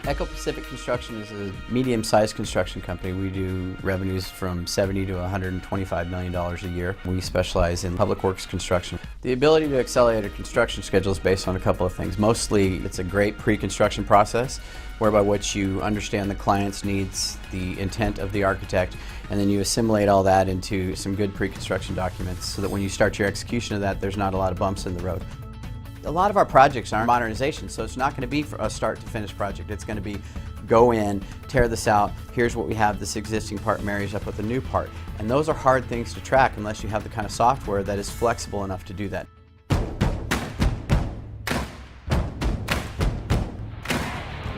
Echo Pacific Construction is a medium-sized construction company. We do revenues from $70 to $125 million a year. We specialize in public works construction. The ability to accelerate a construction schedule is based on a couple of things. Mostly, it's a great pre-construction process whereby which you understand the client's needs, the intent of the architect, and then you assimilate all that into some good pre-construction documents so that when you start your execution of that, there's not a lot of bumps in the road. A lot of our projects are modernization, so it's not going to be a start to finish project. It's going to be go in, tear this out, here's what we have, this existing part marries up with the new part. And those are hard things to track unless you have the kind of software that is flexible enough to do that.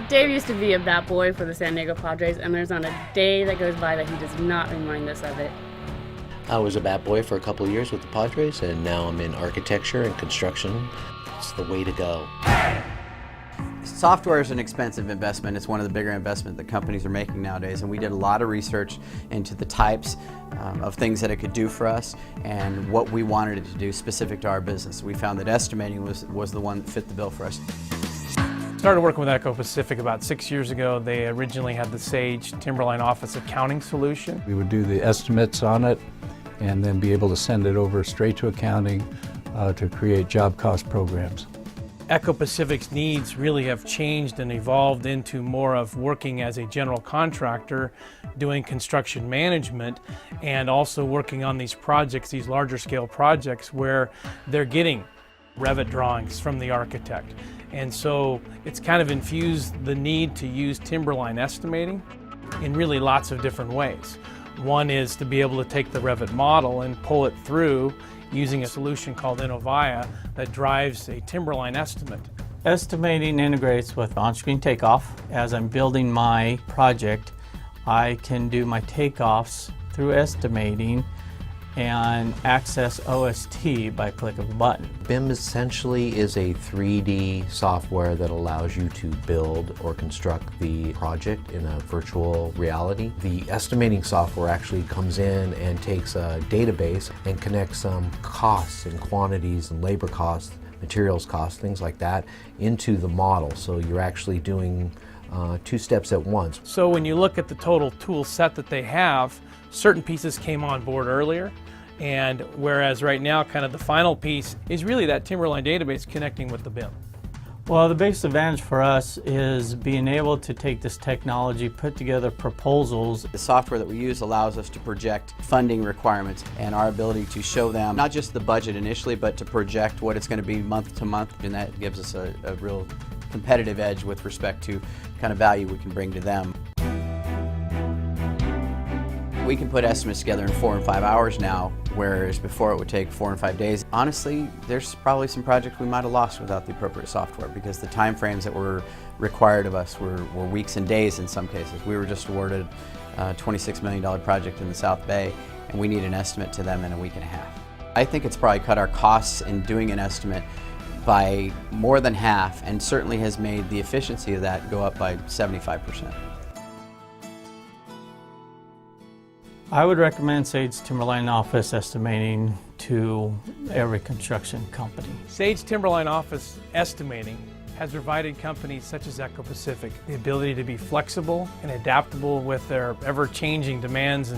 Dave used to be a bat boy for the San Diego Padres, and there's not a day that goes by that he does not remind us of it. I was a bat boy for a couple of years with the Padres, and now I'm in architecture and construction. It's the way to go. Software is an expensive investment. It's one of the bigger investments that companies are making nowadays, and we did a lot of research into the types of things that it could do for us and what we wanted it to do specific to our business. We found that estimating was the one that fit the bill for us. Started working with Echo Pacific about 6 years ago. They originally had the Sage Timberline Office accounting solution. We would do the estimates on it and then be able to send it over straight to accounting to create job cost programs. Echo Pacific's needs really have changed and evolved into more of working as a general contractor, doing construction management, and also working on these projects, these larger scale projects where they're getting Revit drawings from the architect. And so it's kind of infused the need to use Timberline estimating in really lots of different ways. One is to be able to take the Revit model and pull it through using a solution called Innovia that drives a Timberline estimate. Estimating integrates with on-screen takeoff. As I'm building my project, I can do my takeoffs through estimating and access OST by click of a button. BIM essentially is a 3D software that allows you to build or construct the project in a virtual reality. The estimating software actually comes in and takes a database and connects some costs and quantities and labor costs, materials costs, things like that, into the model. So you're actually doing two steps at once. So when you look at the total tool set that they have, certain pieces came on board earlier, and whereas right now kind of the final piece is really that Timberline database connecting with the BIM. Well, the biggest advantage for us is being able to take this technology, put together proposals. The software that we use allows us to project funding requirements and our ability to show them not just the budget initially, but to project what it's going to be month to month, and that gives us a real competitive edge with respect to kind of value we can bring to them. We can put estimates together in 4 and 5 hours now, whereas before it would take 4 and 5 days. Honestly, there's probably some projects we might have lost without the appropriate software because the time frames that were required of us were weeks and days in some cases. We were just awarded a $26 million project in the South Bay, and we need an estimate to them in a week and a half. I think it's probably cut our costs in doing an estimate by more than half, and certainly has made the efficiency of that go up by 75%. I would recommend Sage Timberline Office Estimating to every construction company. Sage Timberline Office Estimating has provided companies such as Echo Pacific the ability to be flexible and adaptable with their ever-changing demands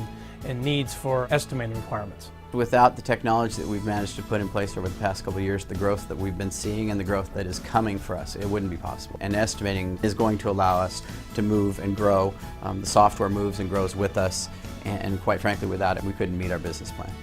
and needs for estimating requirements. Without the technology that we've managed to put in place over the past couple of years, the growth that we've been seeing and the growth that is coming for us, it wouldn't be possible. And estimating is going to allow us to move and grow. The software moves and grows with us, and quite frankly, without it, we couldn't meet our business plan.